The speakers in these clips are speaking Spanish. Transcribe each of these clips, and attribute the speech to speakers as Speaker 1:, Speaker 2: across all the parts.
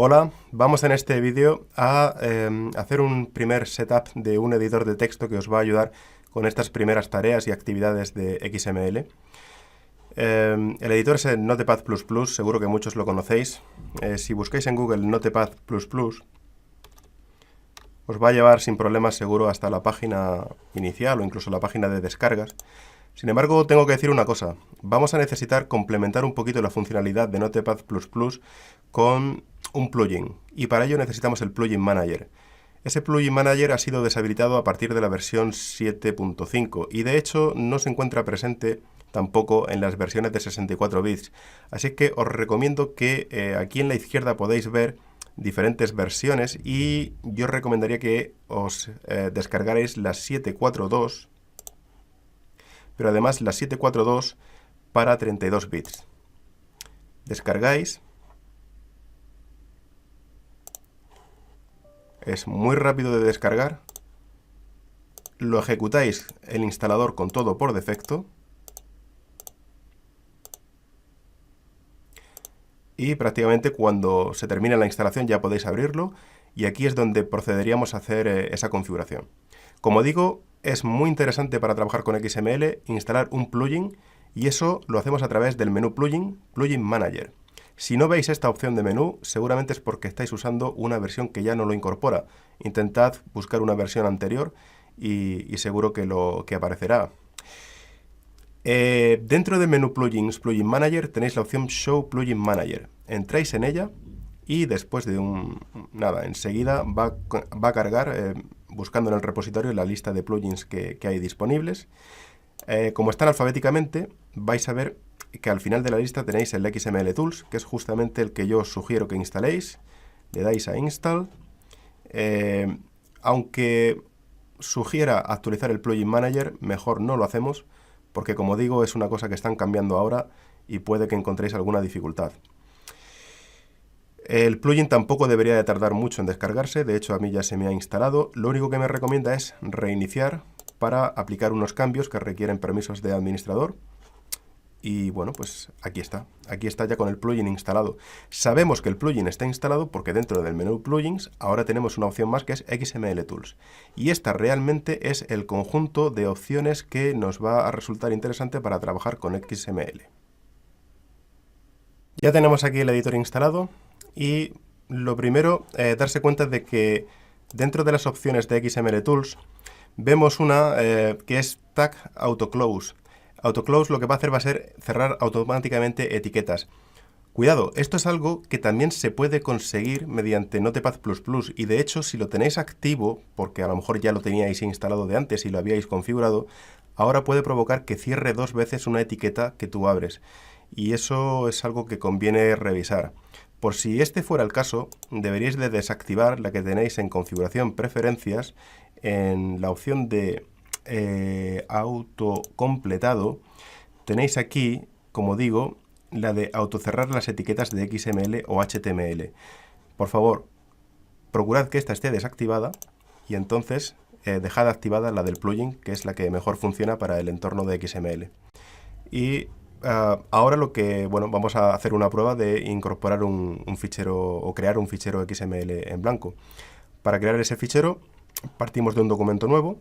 Speaker 1: Hola, vamos en este vídeo a hacer un primer setup de un editor de texto que os va a ayudar con estas primeras tareas y actividades de XML. El editor es el Notepad++, seguro que muchos lo conocéis. Si buscáis en Google Notepad++, os va a llevar sin problemas seguro hasta la página inicial o incluso la página de descargas. Sin embargo, tengo que decir una cosa. Vamos a necesitar complementar un poquito la funcionalidad de Notepad++ con un plugin. Y para ello necesitamos el Plugin Manager. Ese Plugin Manager ha sido deshabilitado a partir de la versión 7.5 y de hecho no se encuentra presente tampoco en las versiones de 64 bits. Así que os recomiendo que aquí en la izquierda podéis ver diferentes versiones y yo os recomendaría que os descargaréis la 742, pero además la 742 para 32 bits. Descargáis. Es muy rápido de descargar. Lo ejecutáis el instalador con todo por defecto. Y prácticamente cuando se termine la instalación ya podéis abrirlo. Y aquí es donde procederíamos a hacer esa configuración. Como digo, es muy interesante para trabajar con XML instalar un plugin. Y eso lo hacemos a través del menú Plugin, Plugin Manager. Si no veis esta opción de menú, seguramente es porque estáis usando una versión que ya no lo incorpora. Intentad buscar una versión anterior y seguro que aparecerá. Dentro del menú Plugins, Plugin Manager, tenéis la opción Show Plugin Manager. Entráis en ella y después de enseguida va a cargar, buscando en el repositorio, la lista de plugins que hay disponibles. Como están alfabéticamente, vais a ver que al final de la lista tenéis el XML Tools, que es justamente el que yo os sugiero que instaléis. Le dais a Install. Aunque sugiera actualizar el Plugin Manager, mejor no lo hacemos, porque como digo, es una cosa que están cambiando ahora y puede que encontréis alguna dificultad. El plugin tampoco debería de tardar mucho en descargarse, de hecho a mí ya se me ha instalado. Lo único que me recomienda es reiniciar para aplicar unos cambios que requieren permisos de administrador. Y bueno, pues aquí está ya con el plugin instalado. Sabemos que el plugin está instalado porque dentro del menú Plugins ahora tenemos una opción más que es XML Tools. Y esta realmente es el conjunto de opciones que nos va a resultar interesante para trabajar con XML. Ya tenemos aquí el editor instalado y lo primero, darse cuenta de que dentro de las opciones de XML Tools vemos una que es Tag Auto Close. AutoClose lo que va a hacer va a ser cerrar automáticamente etiquetas. Cuidado, esto es algo que también se puede conseguir mediante Notepad++ y de hecho si lo tenéis activo, porque a lo mejor ya lo teníais instalado de antes y lo habíais configurado, ahora puede provocar que cierre dos veces una etiqueta que tú abres. Y eso es algo que conviene revisar. Por si este fuera el caso, deberíais de desactivar la que tenéis en configuración preferencias en la opción de autocompletado. Tenéis aquí, como digo, la de autocerrar las etiquetas de XML o HTML. Por favor, procurad que esta esté desactivada y entonces dejad activada la del plugin, que es la que mejor funciona para el entorno de XML. Y ahora vamos a hacer una prueba de incorporar un fichero o crear un fichero XML en blanco. Para crear ese fichero partimos de un documento nuevo.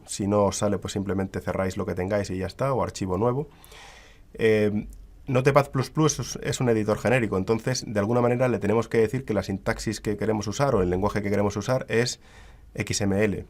Speaker 1: Si no os sale, pues simplemente cerráis lo que tengáis y ya está, o archivo nuevo. Notepad++ es un editor genérico, entonces de alguna manera le tenemos que decir que la sintaxis que queremos usar o el lenguaje que queremos usar es XML.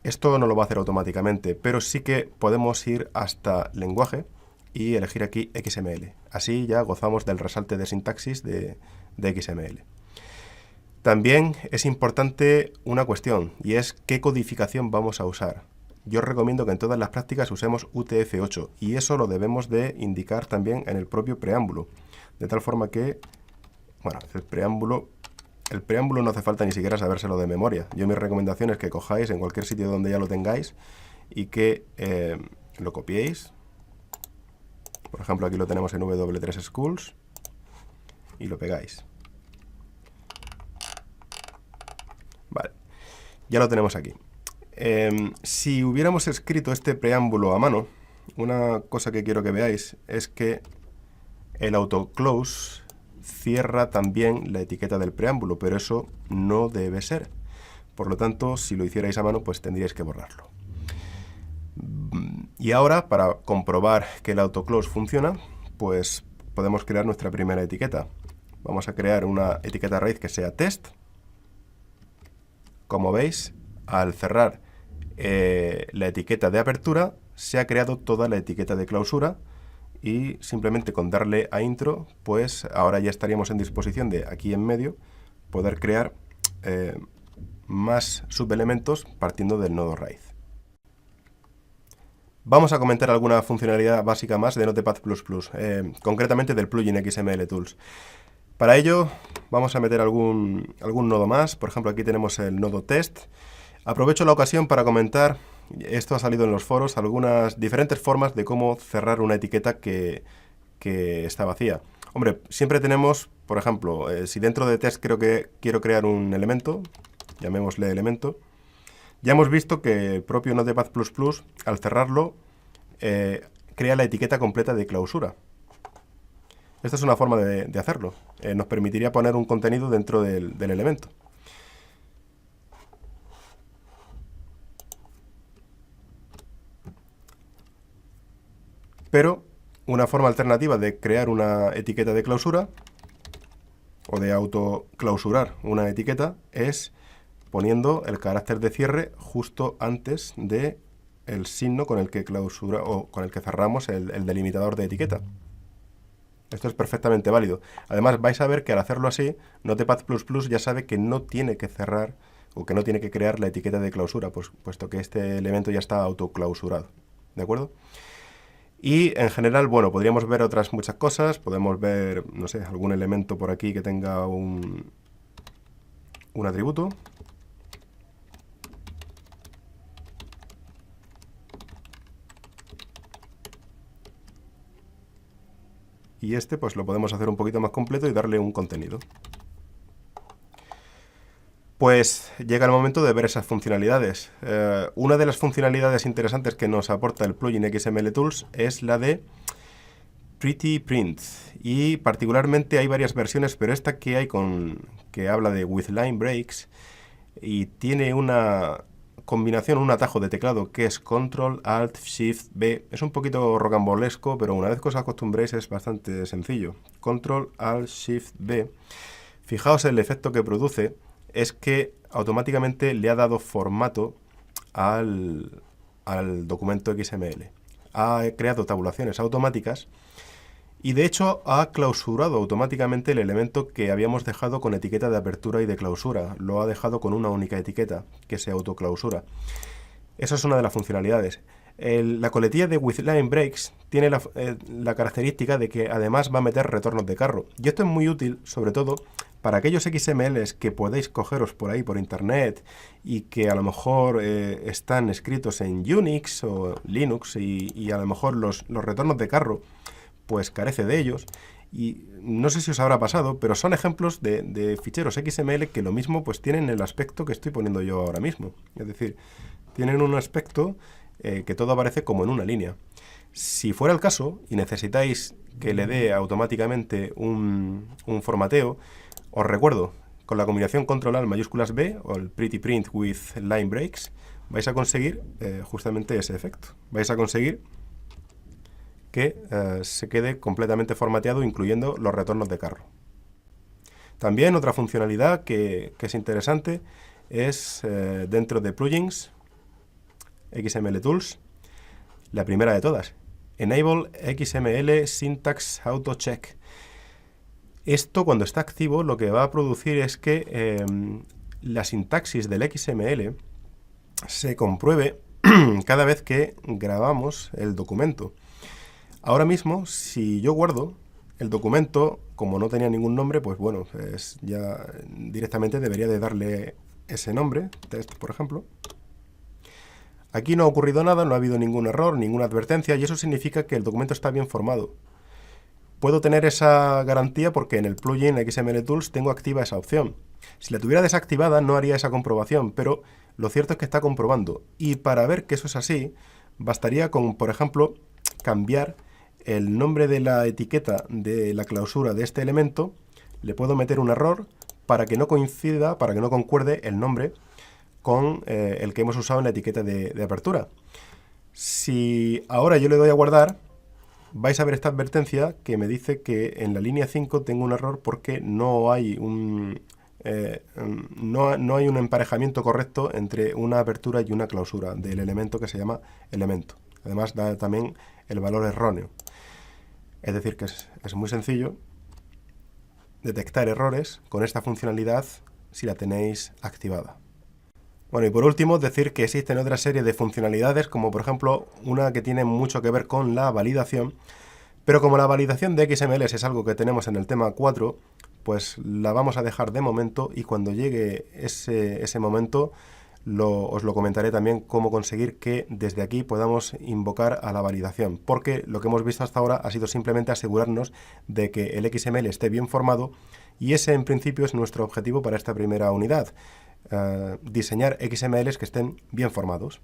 Speaker 1: Esto no lo va a hacer automáticamente, pero sí que podemos ir hasta lenguaje y elegir aquí XML. Así ya gozamos del resalte de sintaxis de XML. También es importante una cuestión, y es qué codificación vamos a usar. Yo os recomiendo que en todas las prácticas usemos UTF-8, y eso lo debemos de indicar también en el propio preámbulo. De tal forma que, bueno, el preámbulo no hace falta ni siquiera sabérselo de memoria. Yo mi recomendación es que cojáis en cualquier sitio donde ya lo tengáis y que lo copiéis. Por ejemplo, aquí lo tenemos en W3 Schools y lo pegáis. Vale, ya lo tenemos aquí. Si hubiéramos escrito este preámbulo a mano, una cosa que quiero que veáis es que el autoclose cierra también la etiqueta del preámbulo, pero eso no debe ser. Por lo tanto, si lo hicierais a mano, pues tendríais que borrarlo. Y ahora, para comprobar que el autoclose funciona, pues podemos crear nuestra primera etiqueta. Vamos a crear una etiqueta raíz que sea test. Como veis, al cerrar la etiqueta de apertura, se ha creado toda la etiqueta de clausura y simplemente con darle a intro, pues ahora ya estaríamos en disposición de, aquí en medio, poder crear más subelementos partiendo del nodo raíz. Vamos a comentar alguna funcionalidad básica más de Notepad++, concretamente del plugin XML Tools. Para ello vamos a meter algún nodo más. Por ejemplo, aquí tenemos el nodo test. Aprovecho la ocasión para comentar, esto ha salido en los foros, algunas diferentes formas de cómo cerrar una etiqueta que está vacía. Hombre, siempre tenemos, por ejemplo, si dentro de test quiero crear un elemento, llamémosle elemento, ya hemos visto que el propio Notepad++, al cerrarlo, crea la etiqueta completa de clausura. Esta es una forma de hacerlo. Nos permitiría poner un contenido dentro del elemento. Pero una forma alternativa de crear una etiqueta de clausura o de autoclausurar una etiqueta es poniendo el carácter de cierre justo antes de el signo con el que clausura o con el que cerramos el delimitador de etiqueta. Esto es perfectamente válido. Además, vais a ver que al hacerlo así, Notepad++ ya sabe que no tiene que cerrar o que no tiene que crear la etiqueta de clausura, puesto que este elemento ya está autoclausurado. ¿De acuerdo? Y en general, bueno, podríamos ver otras muchas cosas. Podemos ver, no sé, algún elemento por aquí que tenga un atributo. Y este pues lo podemos hacer un poquito más completo y darle un contenido. Pues llega el momento de ver esas funcionalidades. Una de las funcionalidades interesantes que nos aporta el plugin XML Tools es la de Pretty Print. Y particularmente hay varias versiones, pero esta que hay que habla de With Line Breaks y tiene una combinación, un atajo de teclado que es Control Alt Shift B. Es un poquito rocambolesco, pero una vez que os acostumbréis es bastante sencillo. Control Alt Shift B. Fijaos el efecto que produce, es que automáticamente le ha dado formato al documento XML. Ha creado tabulaciones automáticas y de hecho ha clausurado automáticamente el elemento que habíamos dejado con etiqueta de apertura y de clausura. Lo ha dejado con una única etiqueta que se autoclausura. Esa es una de las funcionalidades. La coletilla de With Line Breaks tiene la característica de que además va a meter retornos de carro. Y esto es muy útil, sobre todo, para aquellos XMLs que podéis cogeros por ahí, por internet, y que a lo mejor están escritos en Unix o Linux y a lo mejor los retornos de carro pues carece de ellos. Y no sé si os habrá pasado, pero son ejemplos de ficheros XML que lo mismo pues tienen el aspecto que estoy poniendo yo ahora mismo. Es decir, tienen un aspecto que todo aparece como en una línea. Si fuera el caso y necesitáis que le dé automáticamente un formateo, os recuerdo, con la combinación Control Alt mayúsculas B o el Pretty Print with Line Breaks, vais a conseguir justamente ese efecto. Vais a conseguir que se quede completamente formateado, incluyendo los retornos de carro. También otra funcionalidad que es interesante es dentro de plugins XML Tools, la primera de todas, Enable XML Syntax Auto Check. Esto, cuando está activo, lo que va a producir es que la sintaxis del XML se compruebe cada vez que grabamos el documento. Ahora mismo, si yo guardo el documento, como no tenía ningún nombre, pues bueno, pues ya directamente debería de darle ese nombre, test, por ejemplo. Aquí no ha ocurrido nada, no ha habido ningún error, ninguna advertencia, y eso significa que el documento está bien formado. Puedo tener esa garantía porque en el plugin XML Tools tengo activa esa opción. Si la tuviera desactivada no haría esa comprobación, pero lo cierto es que está comprobando. Y para ver que eso es así, bastaría con, por ejemplo, cambiar el nombre de la etiqueta de la clausura de este elemento le puedo meter un error para que no coincida, para que no concuerde el nombre con el que hemos usado en la etiqueta de apertura. Si ahora yo le doy a guardar, vais a ver esta advertencia que me dice que en la línea 5 tengo un error porque no hay un emparejamiento correcto entre una apertura y una clausura del elemento que se llama elemento. Además da también el valor erróneo. Es decir, que es muy sencillo detectar errores con esta funcionalidad si la tenéis activada. Bueno, y por último, decir que existen otra serie de funcionalidades, como por ejemplo una que tiene mucho que ver con la validación, pero como la validación de XMLs es algo que tenemos en el tema 4, pues la vamos a dejar de momento, y cuando llegue ese momento os lo comentaré también cómo conseguir que desde aquí podamos invocar a la validación, porque lo que hemos visto hasta ahora ha sido simplemente asegurarnos de que el XML esté bien formado, y ese en principio es nuestro objetivo para esta primera unidad, diseñar XMLs que estén bien formados.